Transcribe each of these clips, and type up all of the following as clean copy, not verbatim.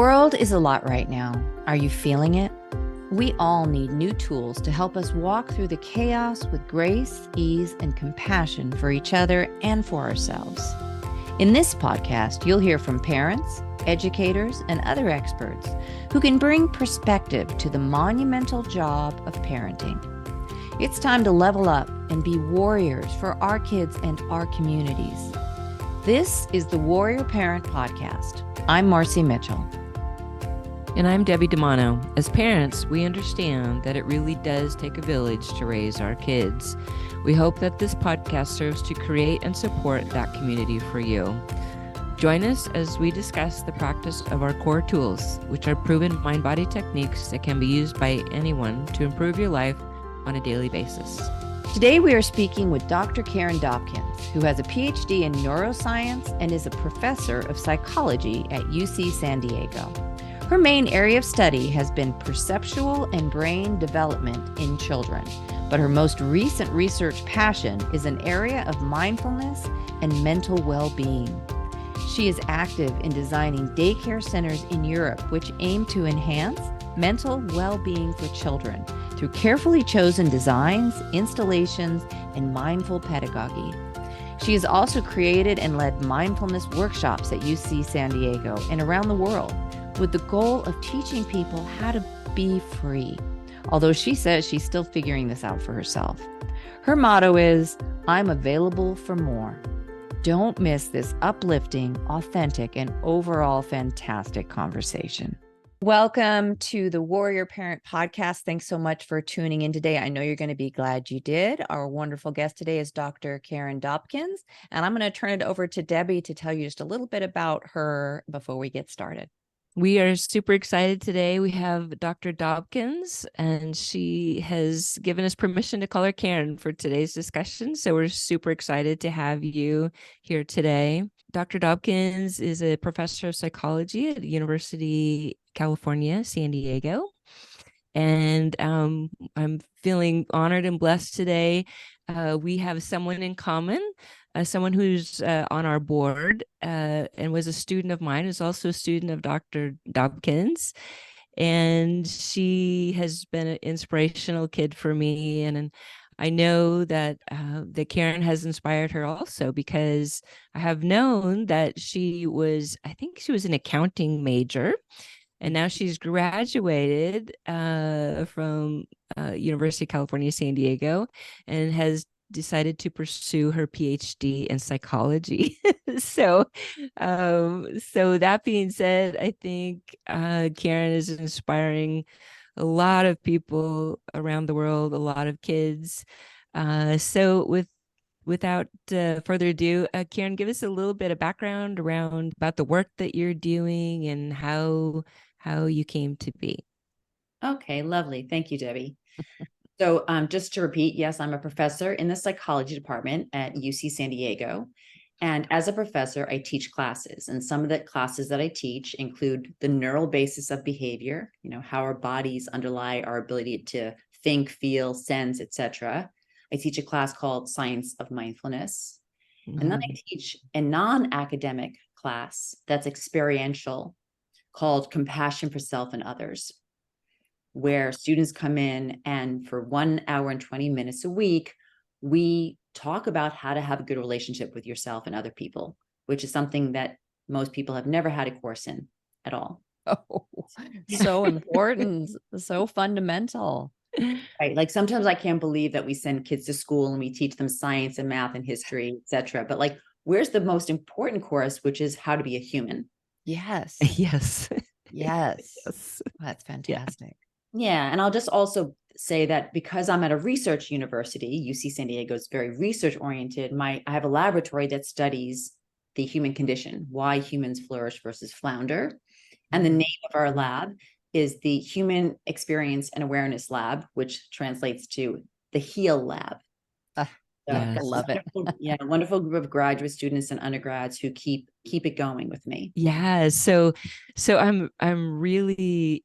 world is a lot right now. Are you feeling it? We all need new tools to help us walk through the chaos with grace, ease, and compassion for each other and for ourselves. In this podcast, you'll hear from parents, educators, and other experts who can bring perspective to the monumental job of parenting. It's time to level up and be warriors for our kids and our communities. This is the Warrior Parent Podcast. I'm Marci Mitchell. And I'm Debbie DiManno. As parents, we understand that it really does take a village to raise our kids. We hope that this podcast serves to create and support that community for you. Join us as we discuss the practice of our core tools, which are proven mind-body techniques that can be used by anyone to improve your life on a daily basis. Today, we are speaking with Dr. Karen Dobkins, who has a PhD in neuroscience and is a professor of psychology at UC San Diego. Her main area of study has been perceptual and brain development in children, but her most recent research passion is an area of mindfulness and mental well-being. She is active in designing daycare centers in Europe, which aim to enhance mental well-being for children through carefully chosen designs, installations, and mindful pedagogy. She has also created and led mindfulness workshops at UC San Diego and around the world, with the goal of teaching people how to be free, although she says she's still figuring this out for herself. Her motto is, "I'm available for more." Don't miss this uplifting, authentic, and overall fantastic conversation. Welcome to the Warrior Parent Podcast. Thanks so much for tuning in today. I know you're going to be glad you did. Our wonderful guest today is Dr. Karen Dobkins, and I'm going to turn it over to Debbie to tell you just a little bit about her before we get started. We are super excited today. We have Dr. Dobkins, and she has given us permission to call her Karen for today's discussion. So we're super excited to have you here today. Dr. Dobkins is a professor of psychology at University California, San Diego. And I'm feeling honored and blessed today. We have someone in common. Someone who's on our board and was a student of mine, is also a student of Dr. Dobkins. And she has been an inspirational kid for me. And I know that Karen has inspired her also, because I have known that I think she was an accounting major. And now she's graduated from University of California, San Diego, and has decided to pursue her PhD in psychology. So that being said, I think Karen is inspiring a lot of people around the world, a lot of kids. So without further ado, Karen, give us a little bit of background about the work that you're doing and how you came to be. Okay, lovely. Thank you, Debbie. So just to repeat, yes, I'm a professor in the psychology department at UC San Diego. And as a professor, I teach classes. And some of the classes that I teach include the neural basis of behavior, how our bodies underlie our ability to think, feel, sense, etc. I teach a class called Science of Mindfulness. Mm-hmm. And then I teach a non-academic class that's experiential called Compassion for Self and Others, where students come in and for 1 hour and 20 minutes a week, we talk about how to have a good relationship with yourself and other people, which is something that most people have never had a course in at all. Oh, so important, so fundamental. Right. Like sometimes I can't believe that we send kids to school and we teach them science and math and history, etc. But like, where's the most important course, which is how to be a human? Yes. Yes. That's fantastic. Yeah. And I'll just also say that because I'm at a research university, UC San Diego is very research oriented. I have a laboratory that studies the human condition, why humans flourish versus flounder. And the name of our lab is the Human Experience and Awareness Lab, which translates to the HEAL Lab. Yes. I love it. Yeah, a wonderful group of graduate students and undergrads who keep it going with me. Yeah. So I'm really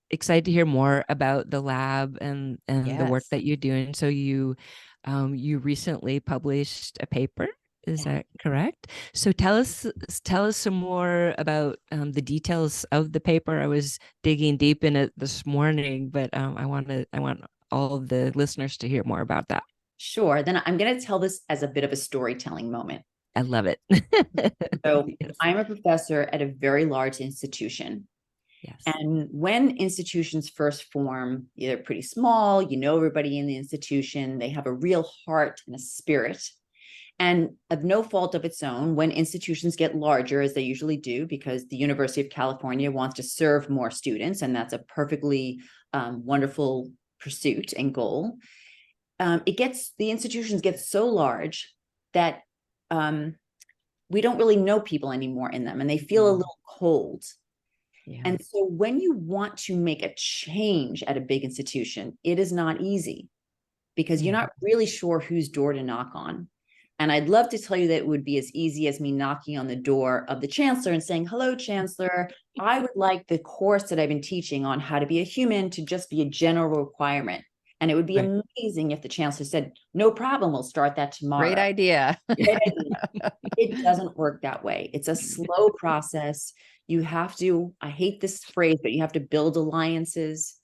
excited to hear more about the lab and yes, the work that you're doing. So you recently published a paper Is that correct? So tell us some more about the details of the paper. I was digging deep in it this morning, but I want all of the listeners to hear more about that. Sure. Then I'm going to tell this as a bit of a storytelling moment. I love it. So Yes. I'm a professor at a very large institution. Yes. And when institutions first form, they're pretty small, everybody in the institution, they have a real heart and a spirit. And of no fault of its own, when institutions get larger, as they usually do, because the University of California wants to serve more students, and that's a perfectly wonderful pursuit and goal, the institutions get so large that we don't really know people anymore in them, and they feel a little cold. Yeah. And so when you want to make a change at a big institution, it is not easy because you're not really sure whose door to knock on. And I'd love to tell you that it would be as easy as me knocking on the door of the chancellor and saying, hello, chancellor, I would like the course that I've been teaching on how to be a human to just be a general requirement. And it would be amazing if the chancellor said, no problem, we'll start that tomorrow. Great idea. Great idea. It doesn't work that way. It's a slow process. You have to, I hate this phrase, but you have to build alliances.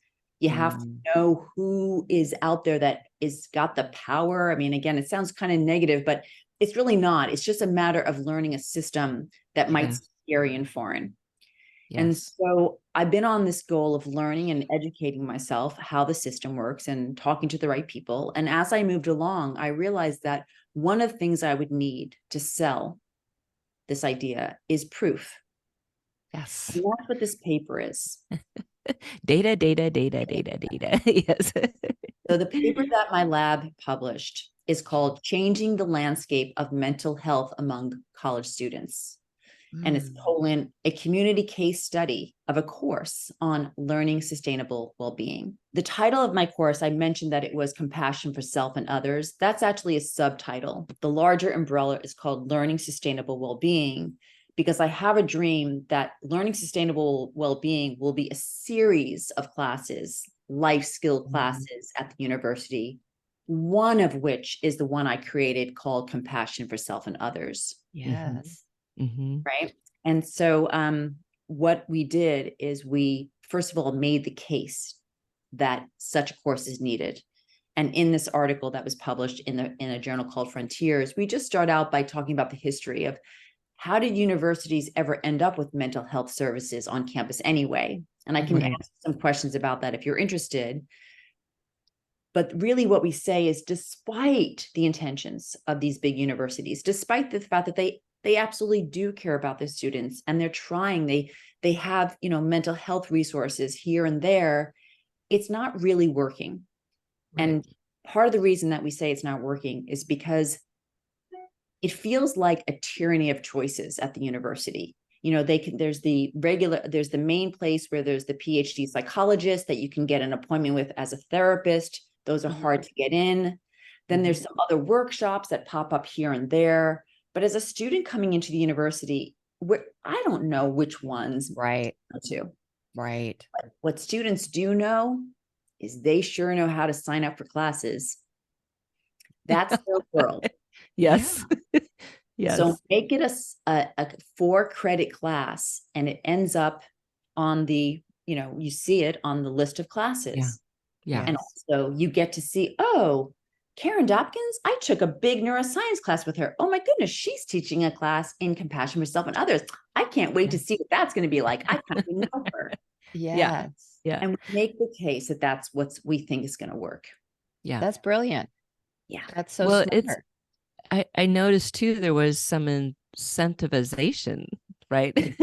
You have to know who is out there that is got the power. I mean, again, it sounds kind of negative, but it's really not. It's just a matter of learning a system that might seem scary and foreign. Yes. And so I've been on this goal of learning and educating myself how the system works and talking to the right people. And as I moved along, I realized that one of the things I would need to sell this idea is proof. Yes. And that's what this paper is. Data. Yes. So the paper that my lab published is called Changing the Landscape of Mental Health Among College Students. And it's a community case study of a course on learning sustainable well-being. The title of my course, I mentioned that it was Compassion for Self and Others. That's actually a subtitle. The larger umbrella is called Learning Sustainable Well-being, because I have a dream that learning sustainable well-being will be a series of classes, life skill classes at the university, one of which is the one I created called Compassion for Self and Others. Yes. Right. And so what we did is we, first of all, made the case that such a course is needed. And in this article that was published in a journal called Frontiers, we just start out by talking about the history of how did universities ever end up with mental health services on campus anyway? And I can answer some questions about that if you're interested. But really what we say is, despite the intentions of these big universities, despite the fact that they absolutely do care about their students and they're trying, they have, mental health resources here and there, it's not really working. And part of the reason that we say it's not working is because it feels like a tyranny of choices at the university. There's the main place where there's the PhD psychologist that you can get an appointment with as a therapist. Those are hard to get in. Then there's some other workshops that pop up here and there. But as a student coming into the university, I don't know which ones to. Right. But what students do know is they sure know how to sign up for classes. That's their world. Yes. Yes. So make it a 4-credit class, and it ends up on the, you see it on the list of classes. Yeah. And also you get to see, Karen Dobkins, I took a big neuroscience class with her. Oh my goodness, she's teaching a class in Compassion for Self and Others. I can't wait to see what that's going to be like. I kind of know her. Yes. Yeah. And we make the case that that's what we think is going to work. Yeah. That's brilliant. Yeah. That's so well, smart. I noticed too, there was some incentivization, right?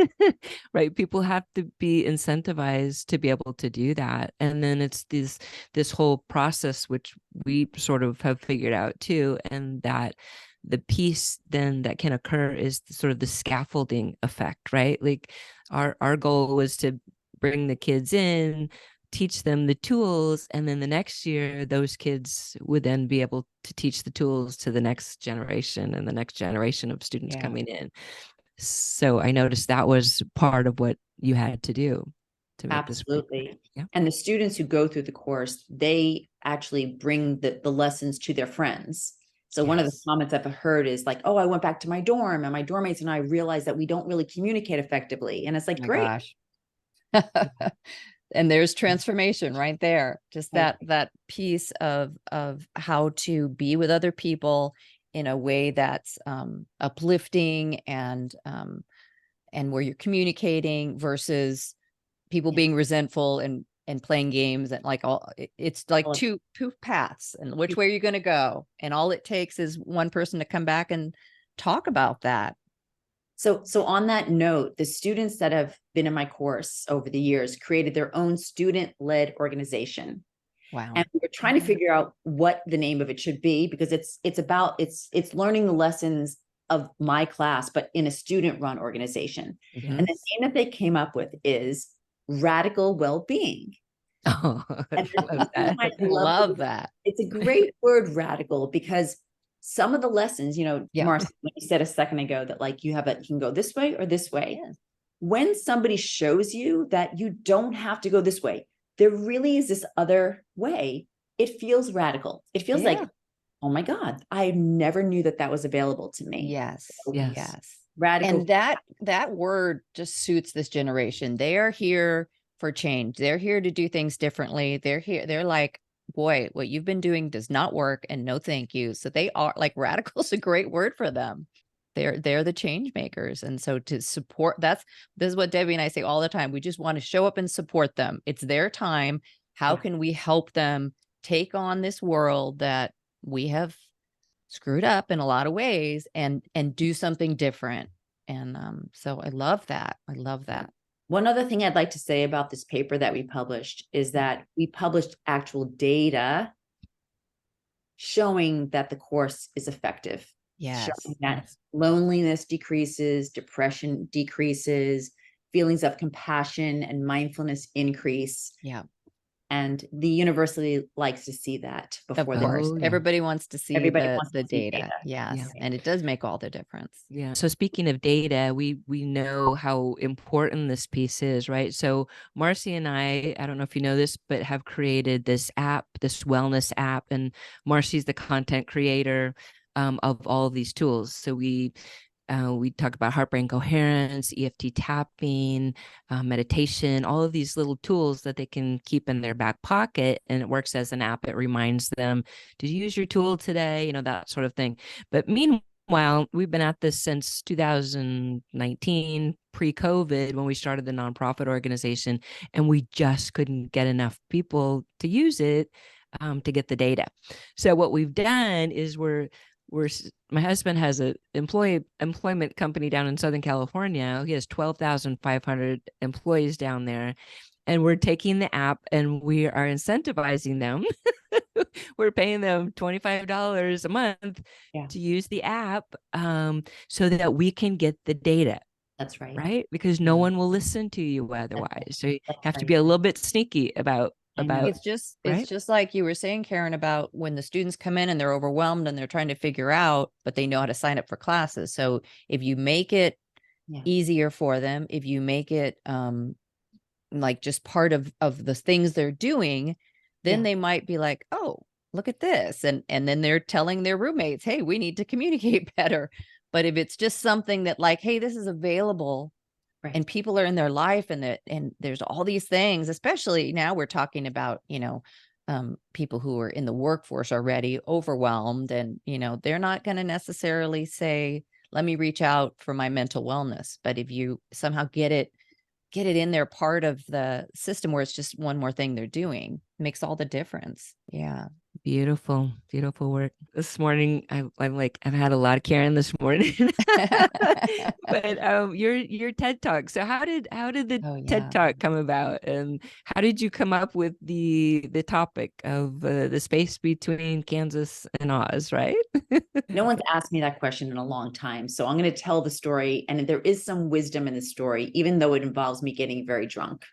Right. People have to be incentivized to be able to do that. And then it's this whole process, which we sort of have figured out too. And that the piece then that can occur is sort of the scaffolding effect, right? Like our goal was to bring the kids in, teach them the tools, and then the next year those kids would then be able to teach the tools to the next generation and the next generation of students coming in. So I noticed that was part of what you had to do to make Absolutely. This. And the students who go through the course, they actually bring the lessons to their friends. So one of the Yes. comments I've heard is like, oh, I went back to my dorm and my dorm mates and I realized that we don't really communicate effectively. And it's like, Oh my great. gosh. And there's transformation right there. Just Right. that piece of how to be with other people in a way that's uplifting and where you're communicating versus people Yeah. being resentful and playing games and like it's like All of- two paths, and which way are you going to go? And all it takes is one person to come back and talk about that. So on that note, the students that have been in my course over the years created their own student-led organization. Wow. And we were trying to figure out what the name of it should be, because it's learning the lessons of my class, but in a student-run organization. Yes. And the name that they came up with is Radical Well-Being. Oh, And I love that. I love that. It's a great word, radical, because some of the lessons, Yeah. Marci, when you said a second ago that like you can go this way or this way. Yes. When somebody shows you that you don't have to go this way, there really is this other way, it feels radical. It feels like, Yeah. oh my God, I never knew that was available to me. Yes. Yes. Yes. Radical. And that word just suits this generation. They are here for change. They're here to do things differently. They're like, boy, what you've been doing does not work, and no thank you. So they are like, radical's a great word for them. They're the change makers. And so to support, this is what Debbie and I say all the time. We just want to show up and support them. It's their time. How Yeah. can we help them take on this world that we have screwed up in a lot of ways and do something different? And so I love that. I love that. One other thing I'd like to say about this paper that we published is that we published actual data showing that the course is effective. Yes. Showing that loneliness decreases, depression decreases, feelings of compassion and mindfulness increase. Yeah. And the university likes to see that Of before course. Oh, yeah. Everybody wants to see Everybody wants the to see data. data. Yes. Yeah. And it does make all the difference. Yeah. So speaking of data, we know how important this piece is, right? So Marci and I don't know if you know this, but have created this app, this wellness app, and Marci's the content creator of all of these tools. So we talk about heart brain coherence, EFT tapping, meditation, all of these little tools that they can keep in their back pocket. And it works as an app. It reminds them, did you use your tool today? That sort of thing. But meanwhile, we've been at this since 2019, pre-COVID, when we started the nonprofit organization, and we just couldn't get enough people to use it to get the data. So what we've done is my husband has an employment company down in Southern California. He has 12,500 employees down there. And we're taking the app and we are incentivizing them. We're paying them $25 a month to use the app so that we can get the data. That's right. Right? Because no one will listen to you otherwise. So you have to be a little bit sneaky about it's just like you were saying, Karen, about when the students come in and they're overwhelmed and they're trying to figure out, but they know how to sign up for classes. So if you make it easier for them, if you make it like just part of the things they're doing, then they might be like, oh, look at this. And then they're telling their roommates, hey, we need to communicate better. But if it's just something that like, hey, this is available, and people are in their life and there's all these things, especially now we're talking about, people who are in the workforce already overwhelmed, and, they're not going to necessarily say, let me reach out for my mental wellness. But if you somehow get it in there, part of the system where it's just one more thing they're doing, makes all the difference. Yeah. Beautiful, beautiful work. This morning, I've had a lot of Karen this morning. But your TED Talk. So how did the TED Talk come about, and how did you come up with the topic of the space between Kansas and Oz? Right? No one's asked me that question in a long time, so I'm going to tell the story, and there is some wisdom in the story, even though it involves me getting very drunk.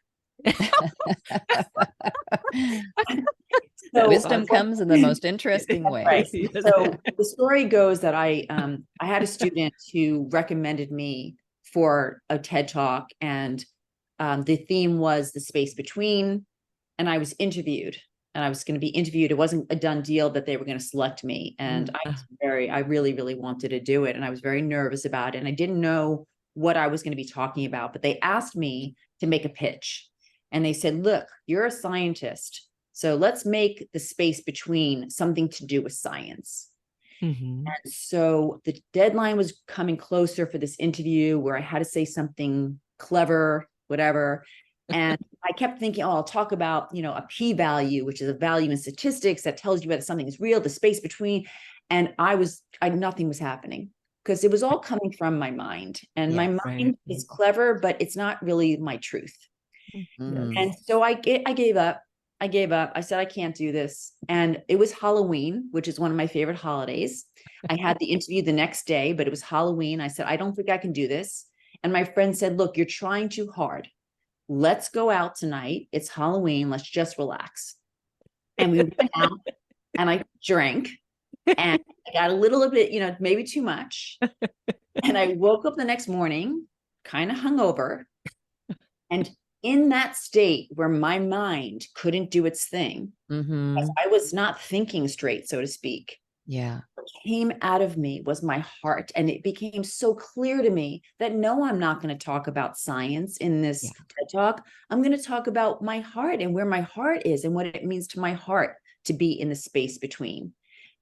So, wisdom comes in the most interesting ways. Right. So the story goes that I had a student who recommended me for a TED Talk, and the theme was the space between, and I was interviewed. and I was going to be interviewed. It wasn't a done deal that they were going to select me. And I really, really wanted to do it. And I was very nervous about it. And I didn't know what I was going to be talking about, but they asked me to make a pitch. And they said, look, you're a scientist, so let's make the space between something to do with science. And so the deadline was coming closer for this interview where I had to say something clever, whatever. And I kept thinking, oh, I'll talk about, a p-value, which is a value in statistics that tells you whether something is real, the space between. And nothing was happening because it was all coming from my mind. And my mind is clever, but it's not really my truth. And so I gave up. I said, I can't do this. And it was Halloween, which is one of my favorite holidays. I had the interview the next day, but it was Halloween. I said, I don't think I can do this. And my friend said, look, you're trying too hard. Let's go out tonight. It's Halloween. Let's just relax. And we went out and I drank and I got a little bit, maybe too much. And I woke up the next morning, kind of hungover. And in that state where my mind couldn't do its thing, I was not thinking straight, so to speak. Yeah. What came out of me was my heart. And it became so clear to me that no, I'm not going to talk about science in this TED Talk. I'm going to talk about my heart and where my heart is and what it means to my heart to be in the space between.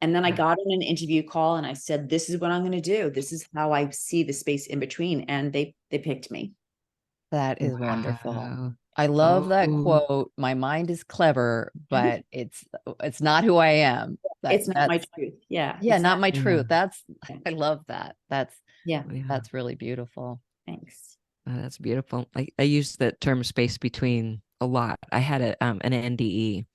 And then I got on an interview call and I said, this is what I'm going to do. This is how I see the space in between. And they picked me. That is wonderful. I love that quote. My mind is clever, but it's not who I am. It's not my truth. Yeah. Yeah. Not my truth. I love that. That's really beautiful. Thanks. That's beautiful. I use the term space between a lot. I had an NDE.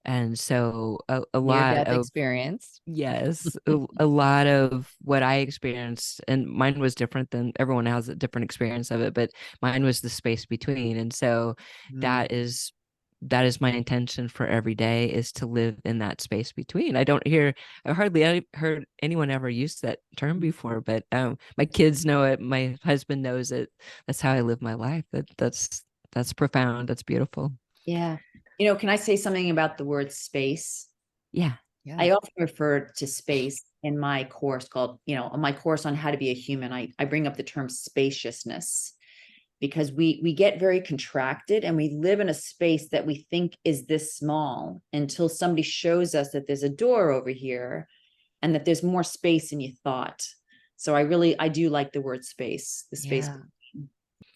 And so a lot of experience. Yes. A lot of what I experienced, and mine was different than everyone has a different experience of it, but mine was the space between. And so that is my intention for every day, is to live in that space between. I hardly heard anyone ever use that term before, but my kids know it. My husband knows it. That's how I live my life. That's profound. That's beautiful. Yeah. Can I say something about the word space? Yeah. I often refer to space in my course called, my course on how to be a human. I bring up the term spaciousness because we get very contracted and we live in a space that we think is this small until somebody shows us that there's a door over here and that there's more space than you thought. So I do like the word space, the space. Yeah.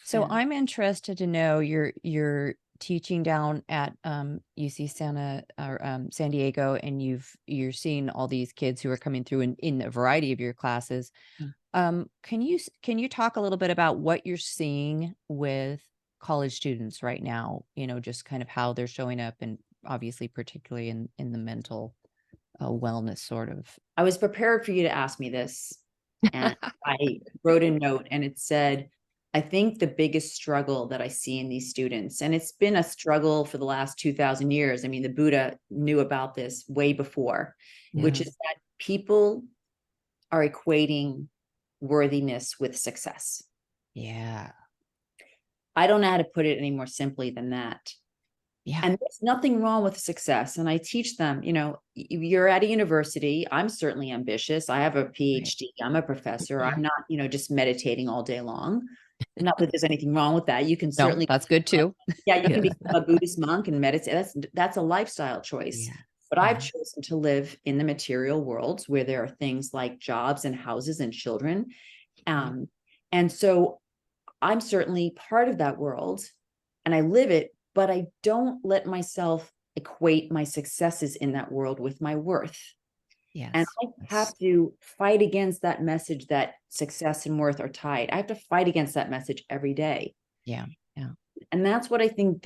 So I'm interested to know you're teaching down at UC San Diego, and you're seeing all these kids who are coming through in a variety of your classes. Can you talk a little bit about what you're seeing with college students right now? Just kind of how they're showing up, and obviously particularly in the mental wellness sort of. I was prepared for you to ask me this, and I wrote a note, and it said, I think the biggest struggle that I see in these students, and it's been a struggle for the last 2,000 years. I mean, the Buddha knew about this way before, which is that people are equating worthiness with success. Yeah. I don't know how to put it any more simply than that. Yeah. And there's nothing wrong with success. And I teach them, you're at a university. I'm certainly ambitious. I have a PhD. I'm a professor. I'm not, just meditating all day long. Not that there's anything wrong with that. You can certainly, that's good too. Yeah, you can become a Buddhist monk and meditate. That's a lifestyle choice. Yeah. But I've chosen to live in the material world where there are things like jobs and houses and children. And so I'm certainly part of that world and I live it, but I don't let myself equate my successes in that world with my worth. Yes. And I have to fight against that message that success and worth are tied. I have to fight against that message every day. Yeah. Yeah. And that's what I think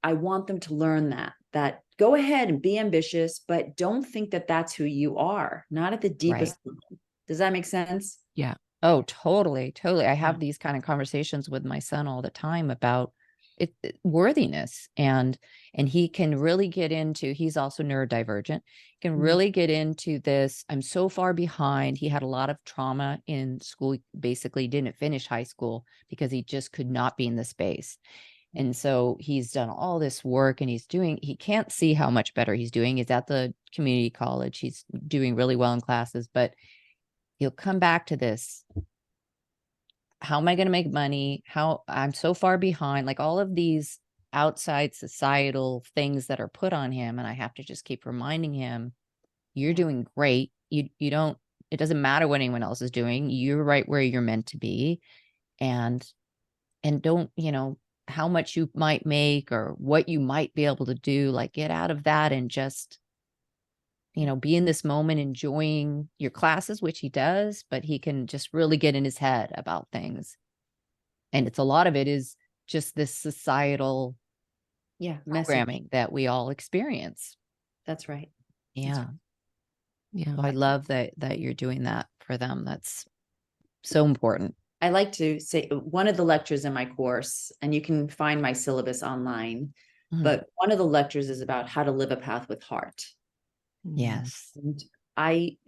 I want them to learn, that go ahead and be ambitious, but don't think that that's who you are, not at the deepest level. Does that make sense? Yeah. Oh, totally. Totally. I have these kind of conversations with my son all the time about worthiness, and he can really get into, he's also neurodivergent, can really get into this. I'm so far behind. He had a lot of trauma in school, basically didn't finish high school because he just could not be in the space. And so he's done all this work and he can't see how much better he's doing. He's at the community college. He's doing really well in classes, but he'll come back to this. How am I going to make money? How I'm so far behind, like all of these outside societal things that are put on him. And I have to just keep reminding him, you're doing great. You don't, it doesn't matter what anyone else is doing. You're right where you're meant to be. And don't, how much you might make or what you might be able to do, like get out of that and just, be in this moment, enjoying your classes, which he does, but he can just really get in his head about things. And a lot of it is just this societal programming that we all experience. That's right. Yeah. Yeah. So I love that you're doing that for them. That's so important. I like to say one of the lectures in my course, and you can find my syllabus online, but one of the lectures is about how to live a path with heart. Yes. And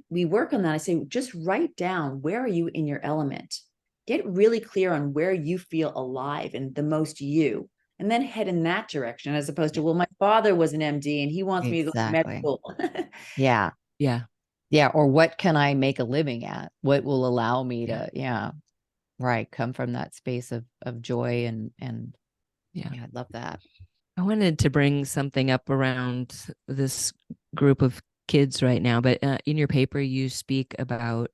we work on that. I say, just write down, where are you in your element? Get really clear on where you feel alive and the most you, and then head in that direction, as opposed to, well, my father was an MD and he wants me to go to med school. Yeah. Yeah. Yeah. Or what can I make a living at? What will allow me to, right, come from that space of joy and I love that. I wanted to bring something up around this group of kids right now, but in your paper, you speak about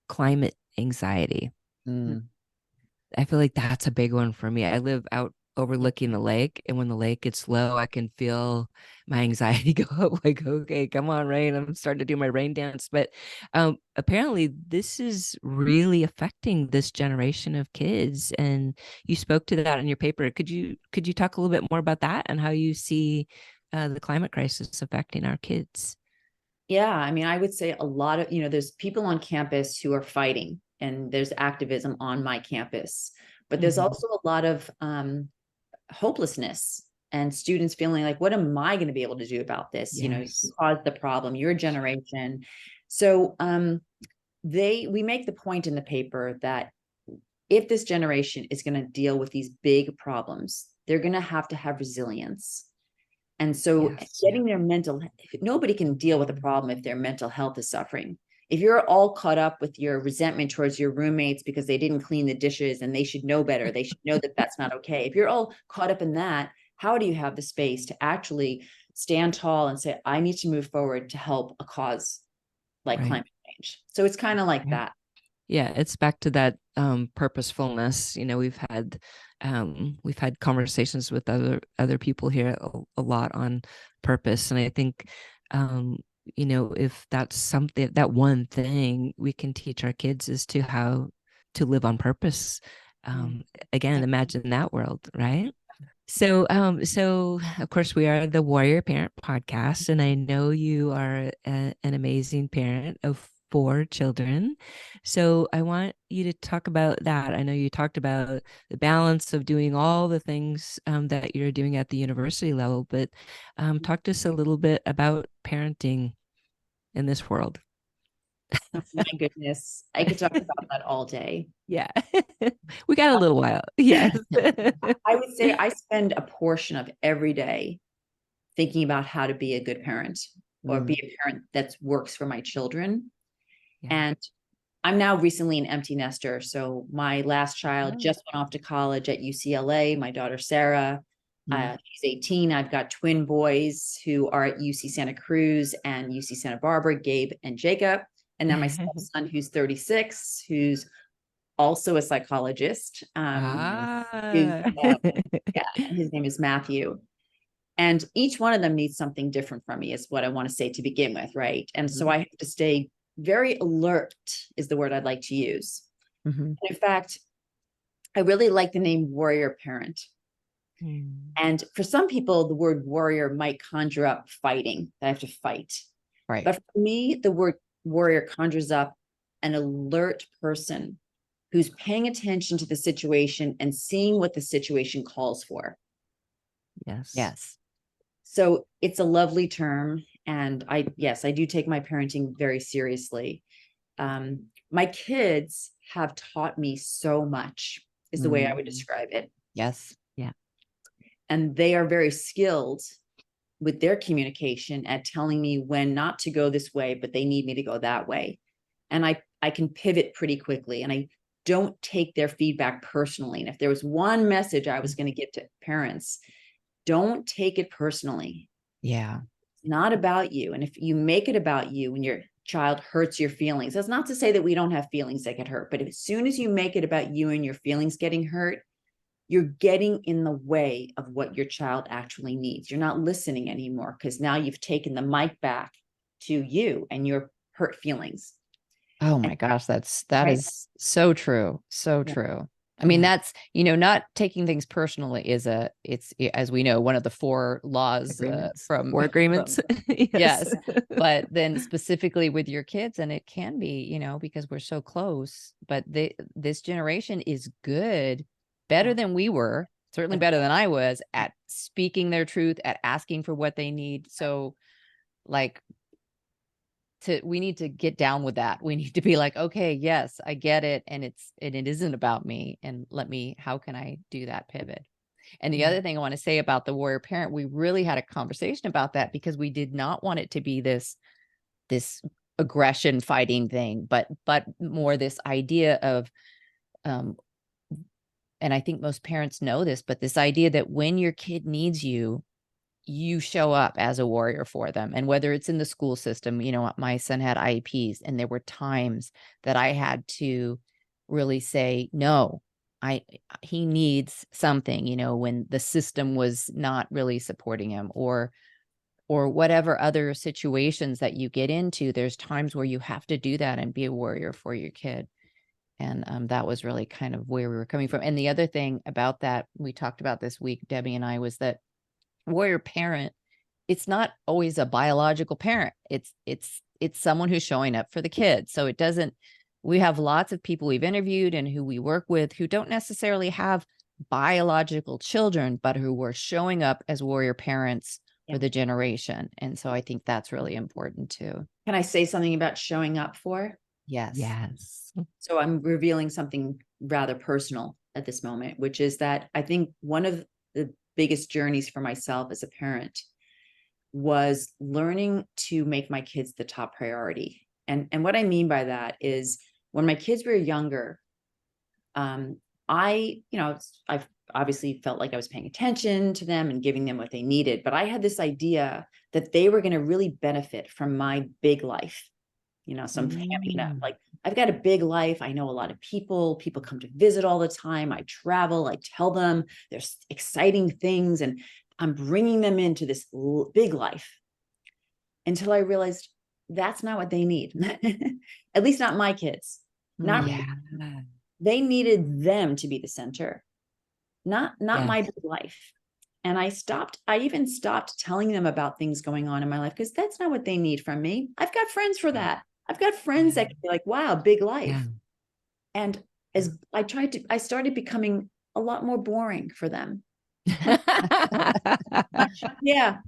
climate anxiety. I feel like that's a big one for me. I live out overlooking the lake, and when the lake gets low, I can feel my anxiety go up, like, okay, come on, rain. I'm starting to do my rain dance. But apparently this is really affecting this generation of kids. And you spoke to that in your paper. Could you talk a little bit more about that and how you see the climate crisis affecting our kids? Yeah, I mean, I would say a lot of, there's people on campus who are fighting, and there's activism on my campus, but there's also a lot of hopelessness and students feeling like, what am I going to be able to do about this? You caused the problem, your generation. So we make the point in the paper that if this generation is going to deal with these big problems, they're going to have resilience. And so getting their nobody can deal with a problem if their mental health is suffering. If you're all caught up with your resentment towards your roommates because they didn't clean the dishes and they should know better, they should know that that's not okay. If you're all caught up in that, how do you have the space to actually stand tall and say, I need to move forward to help a cause like climate change? So it's kind of like that. Yeah, it's back to that purposefulness. We've had conversations with other people here a lot on purpose, and I think if that's something, that one thing we can teach our kids is to how to live on purpose. Again, imagine that world, right? So of course we are the Warrior Parent Podcast, and I know you are an amazing parent of 4 children. So I want you to talk about that. I know you talked about the balance of doing all the things that you're doing at the university level, but talk to us a little bit about parenting in this world. Oh, my goodness, I could talk about that all day. Yeah, we got a little while. Yes. I would say I spend a portion of every day thinking about how to be a good parent or be a parent that works for my children. And I'm now recently an empty nester. So my last child just went off to college at UCLA. My daughter, Sarah, she's 18. I've got twin boys who are at UC Santa Cruz and UC Santa Barbara, Gabe and Jacob. And then my stepson, who's 36, who's also a psychologist. His name is Matthew. And each one of them needs something different from me, is what I want to say to begin with, right? And so I have to stay very alert, is the word I'd like to use. And in fact, I really like the name warrior parent. And for some people, the word warrior might conjure up fighting, that I have to fight. Right. But for me, the word warrior conjures up an alert person who's paying attention to the situation and seeing what the situation calls for. Yes. So it's a lovely term. And I do take my parenting very seriously. My kids have taught me so much, is the way I would describe it. Yes. Yeah. And they are very skilled with their communication at telling me when not to go this way, but they need me to go that way. And I can pivot pretty quickly, and I don't take their feedback personally. And if there was one message I was going to give to parents, don't take it personally. Yeah. It's not about you. And if you make it about you and your child hurts your feelings, that's not to say that we don't have feelings that get hurt, but as soon as you make it about you and your feelings getting hurt, you're getting in the way of what your child actually needs. You're not listening anymore, because now you've taken the mic back to you and your hurt feelings. Oh my gosh, that is so true. So true. I mean, that's, not taking things personally it's, as we know, one of the 4 laws from War agreements. Yes. But then specifically with your kids, and it can be, because we're so close, but this generation is good, better than we were, certainly better than I was at speaking their truth, at asking for what they need. So like, we need to get down with that. We need to be like, okay, yes, I get it. And it isn't about me. And how can I do that pivot? And the other thing I want to say about the warrior parent, we really had a conversation about that, because we did not want it to be this aggression fighting thing, but more this idea of, and I think most parents know this, but this idea that when your kid needs you, you show up as a warrior for them. And whether it's in the school system, my son had IEPs, and there were times that I had to really say, no, he needs something, when the system was not really supporting him, or whatever other situations that you get into, there's times where you have to do that and be a warrior for your kid. And that was really kind of where we were coming from. And the other thing about that, we talked about this week, Debbie and I, was that warrior parent, it's not always a biological parent. It's someone who's showing up for the kids. So we have lots of people we've interviewed and who we work with who don't necessarily have biological children, but who were showing up as warrior parents for the generation. And so I think that's really important too. Can I say something about showing up for? Yes. So I'm revealing something rather personal at this moment, which is that I think one of the biggest journeys for myself as a parent was learning to make my kids the top priority. And what I mean by that is, when my kids were younger, I obviously felt like I was paying attention to them and giving them what they needed, but I had this idea that they were going to really benefit from my big life. So I'm hamming it up. Like, I've got a big life. I know a lot of people come to visit all the time. I travel, I tell them there's exciting things, and I'm bringing them into this big life, until I realized that's not what they need. At least not my kids. They needed them to be the center, not my big life. And I even stopped telling them about things going on in my life, because that's not what they need from me. I've got friends for that. I've got friends that can be like, wow, big life. And as I started becoming a lot more boring for them.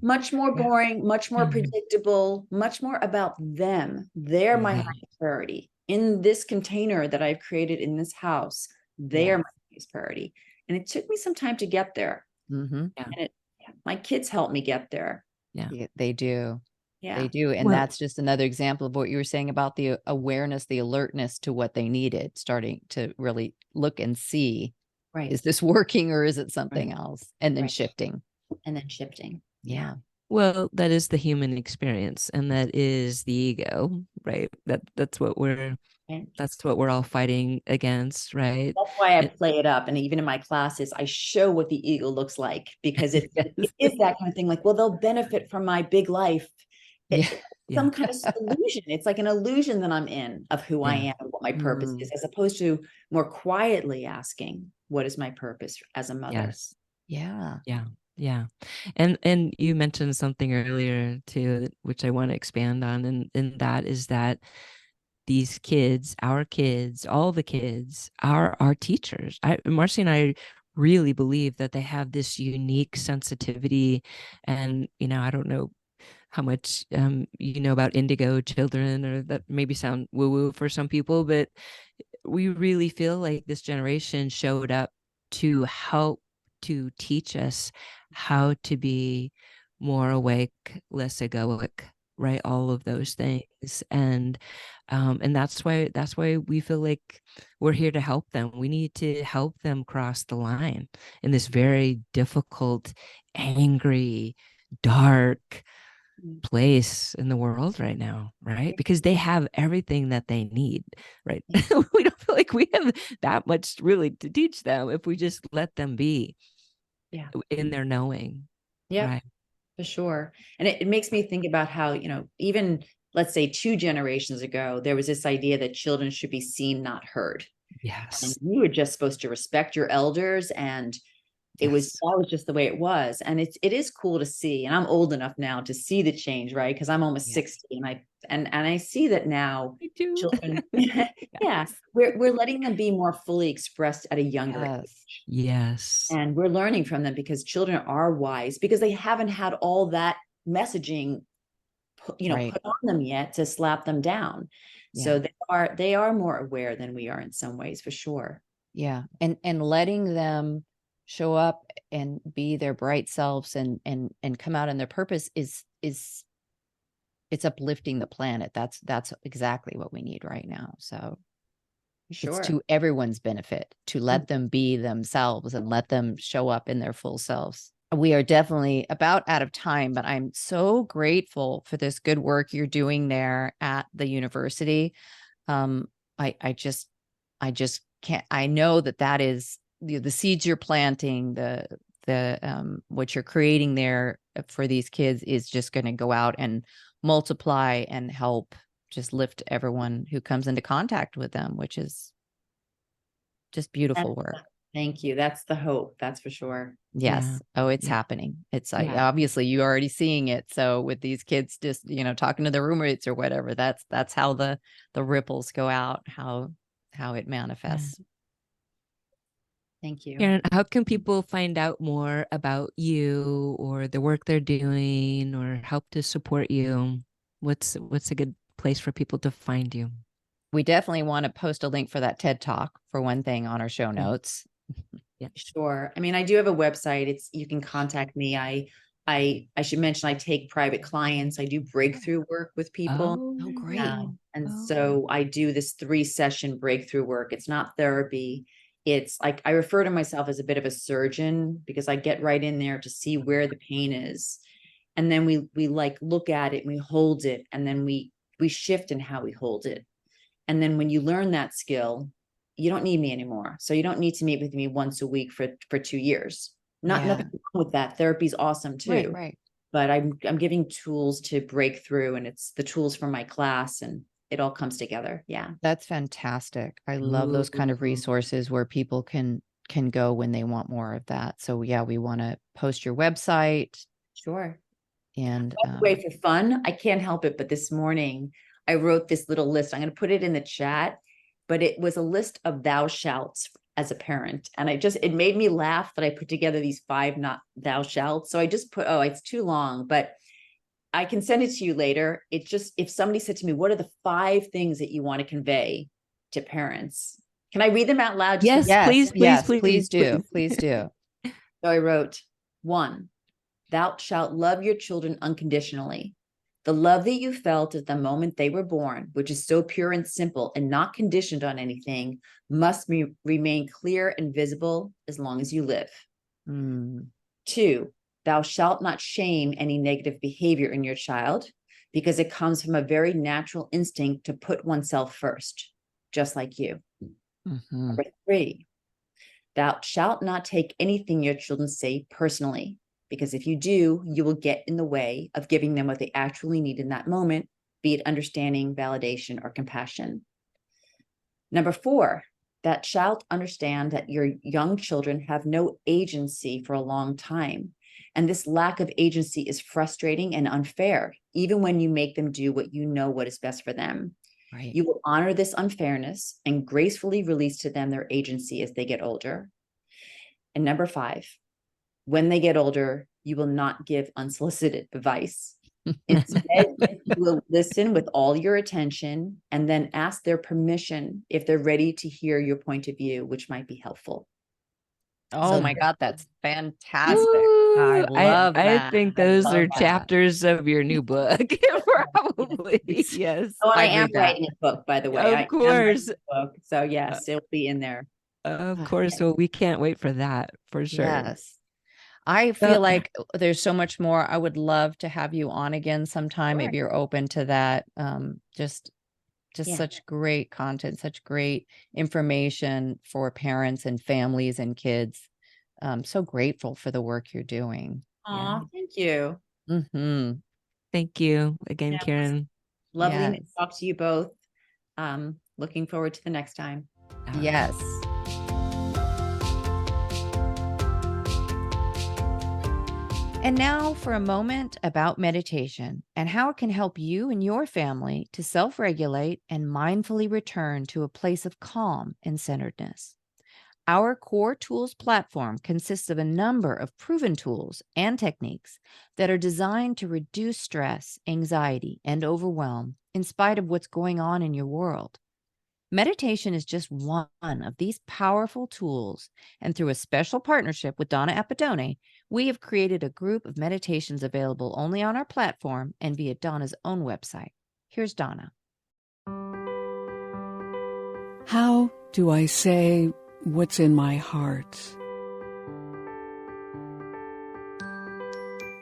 Much more boring, much more predictable, much more about them. They're my highest priority. In this container that I've created in this house, they are my highest priority. And it took me some time to get there. And my kids helped me get there. They do. Yeah. They do. And that's just another example of what you were saying about the awareness, the alertness to what they needed, starting to really look and see, is this working or is it something else? And then shifting. Yeah. Well, that is the human experience, and that is the ego, right? That's what we're all fighting against, right? That's why I play it up. And even in my classes, I show what the ego looks like, because it is that kind of thing. Like, well, they'll benefit from my big life. Some kind of illusion. It's like an illusion that I'm in of who I am and what my purpose is, as opposed to more quietly asking, what is my purpose as a mother? Yeah. And you mentioned something earlier too, which I want to expand on. And that is that these kids, all the kids are our teachers. Marci and I really believe that they have this unique sensitivity. And, I don't know how much about indigo children, or that maybe sound woo-woo for some people, but we really feel like this generation showed up to help to teach us how to be more awake, less egoic, right? All of those things. And that's why we feel like we're here to help them. We need to help them cross the line in this very difficult, angry, dark place in the world right now, right? Because they have everything that they need, right? We don't feel like we have that much really to teach them if we just let them be in their knowing. Yeah, right. For sure. And it makes me think about how, even let's say 2 generations ago, there was this idea that children should be seen, not heard. Yes. And you were just supposed to respect your elders, and that was just the way it was. And it is cool to see. And I'm old enough now to see the change, right? Because I'm almost 60, and I see that now. Me too. Children, we're letting them be more fully expressed at a younger age. Yes. And we're learning from them, because children are wise, because they haven't had all that messaging put on them yet to slap them down. So they are more aware than we are in some ways, for sure. Yeah. And letting them show up and be their bright selves and come out in their purpose is it's uplifting the planet. That's exactly what we need right now. So it's to everyone's benefit to let them be themselves and let them show up in their full selves. We are definitely about out of time, but I'm so grateful for this good work you're doing there at the university. I just can't, I know that is the seeds you're planting, the what you're creating there for these kids is just going to go out and multiply and help just lift everyone who comes into contact with them, which is just beautiful work. Thank you. That's the hope. That's for sure. Yes. Yeah. Oh, it's happening. It's obviously you're already seeing it. So with these kids just, talking to their roommates or whatever, that's how the ripples go out, how it manifests. Thank you. Karen, how can people find out more about you or the work they're doing or help to support you? What's a good place for people to find you? We definitely want to post a link for that TED Talk, for one thing, on our show notes. Yeah, sure. I mean, I do have a website. You can contact me. I should mention I take private clients. I do breakthrough work with people. Oh, great. So I do this 3-session breakthrough work. It's not therapy. It's like, I refer to myself as a bit of a surgeon, because I get right in there to see where the pain is. And then we like look at it and we hold it, and then we shift in how we hold it. And then when you learn that skill, you don't need me anymore. So you don't need to meet with me once a week for 2 years. Nothing wrong with that. Therapy's awesome too. Right. But I'm giving tools to break through, and it's the tools from my class, and it all comes together. Yeah. That's fantastic. I love those kind of resources where people can go when they want more of that. So yeah, we want to post your website. Sure. And by the way, for fun, I can't help it, but this morning I wrote this little list. I'm going to put it in the chat, but it was a list of thou shalts as a parent. And it made me laugh that I put together these 5 not thou shalts. So I just put, it's too long, but I can send it to you later. It's just, if somebody said to me, what are the 5 things that you want to convey to parents? Can I read them out loud? Yes, please do. Please do. So I wrote, 1, thou shalt love your children unconditionally. The love that you felt at the moment they were born, which is so pure and simple and not conditioned on anything, must remain clear and visible as long as you live. 2, thou shalt not shame any negative behavior in your child, because it comes from a very natural instinct to put oneself first, just like you. Number 3, thou shalt not take anything your children say personally, because if you do, you will get in the way of giving them what they actually need in that moment, be it understanding, validation, or compassion. Number 4, thou shalt understand that your young children have no agency for a long time. And this lack of agency is frustrating and unfair, even when you make them do what is best for them. Right. You will honor this unfairness and gracefully release to them their agency as they get older. And number 5, when they get older, you will not give unsolicited advice. Instead, you will listen with all your attention and then ask their permission if they're ready to hear your point of view, which might be helpful. Oh my God, that's fantastic. I love I that. think I those love are that. chapters of your new book, probably. Yes. Oh, I I'd am read that. writing a book, by the way. I Of am course. writing a book. So yes, it'll be in there. Of Oh, course. So we can't wait for that for sure. yes. I So- feel like there's so much more. I would love to have you on again sometime if Sure. you're open to that. Just Yeah. such great content, such great information for parents and families and kids. So grateful for the work you're doing. Aw, thank you. Mm-hmm. Thank you again, Yeah. Karen. Lovely Yes. to talk to you both. Looking forward to the next time. Yes. And now for a moment about meditation and how it can help you and your family to self-regulate and mindfully return to a place of calm and centeredness. Our Cour Tools platform consists of a number of proven tools and techniques that are designed to reduce stress, anxiety, and overwhelm in spite of what's going on in your world. Meditation is just one of these powerful tools, and through a special partnership with Donna Appadone, we have created a group of meditations available only on our platform and via Donna's own website. Here's Donna. How do I say what's in my heart?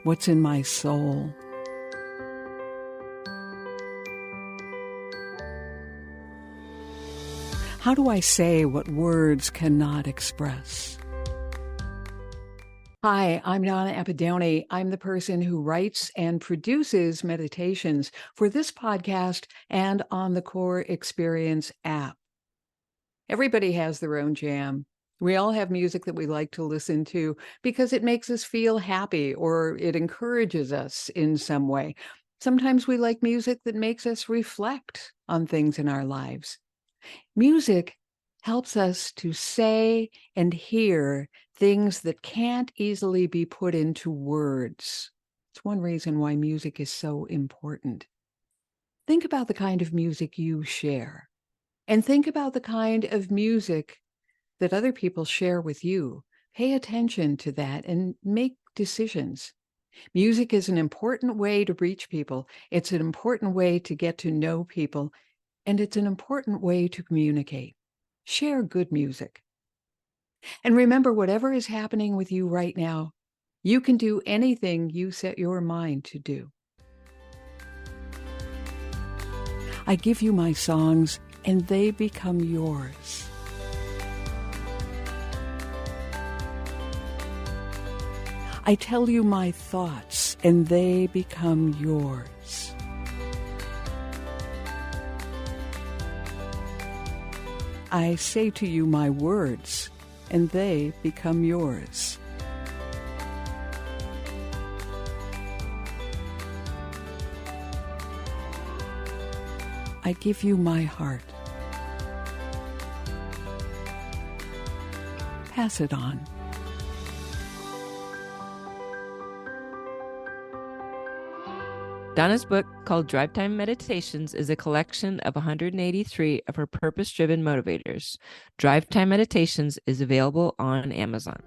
What's in my soul? How do I say what words cannot express? Hi, I'm Donna Appadone. I'm the person who writes and produces meditations for this podcast and on the Cour Experience app. Everybody has their own jam. We all have music that we like to listen to because it makes us feel happy or it encourages us in some way. Sometimes we like music that makes us reflect on things in our lives. Music helps us to say and hear things that can't easily be put into words. It's one reason why music is so important. Think about the kind of music you share, and think about the kind of music that other people share with you. Pay attention to that and make decisions. Music is an important way to reach people. It's an important way to get to know people. And it's an important way to communicate. Share good music. And remember, whatever is happening with you right now, you can do anything you set your mind to do. I give you my songs, and they become yours. I tell you my thoughts, and they become yours. I say to you my words, and they become yours. I give you my heart. Pass it on. Donna's book, called Drive Time Meditations, is a collection of 183 of her purpose-driven motivators. Drive Time Meditations is available on Amazon.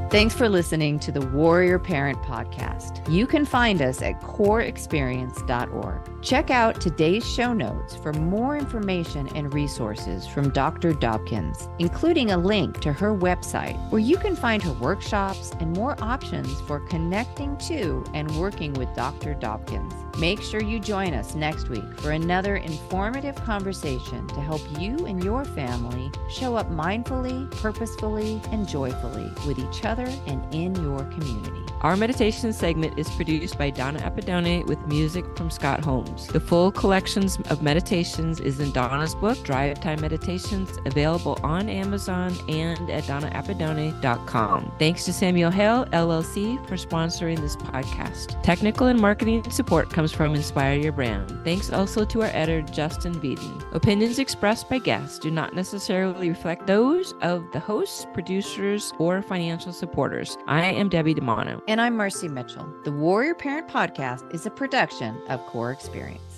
Thanks for listening to the Warrior Parent Podcast. You can find us at courexperience.org. Check out today's show notes for more information and resources from Dr. Dobkins, including a link to her website where you can find her workshops and more options for connecting to and working with Dr. Dobkins. Make sure you join us next week for another informative conversation to help you and your family show up mindfully, purposefully, and joyfully with each other and in your community. Our meditation segment is produced by Donna Appadone with music from Scott Holmes. The full collections of meditations is in Donna's book, Drive Time Meditations, available on Amazon and at DonnaAppadone.com. Thanks to Samuel Hale, LLC, for sponsoring this podcast. Technical and marketing support comes from Inspire Your Brand. Thanks also to our editor, Justin Beaton. Opinions expressed by guests do not necessarily reflect those of the hosts, producers, or financial supporters. I am Debbie DiManno. And I'm Marci Mitchell. The Warrior Parent Podcast is a production of Cour Experience.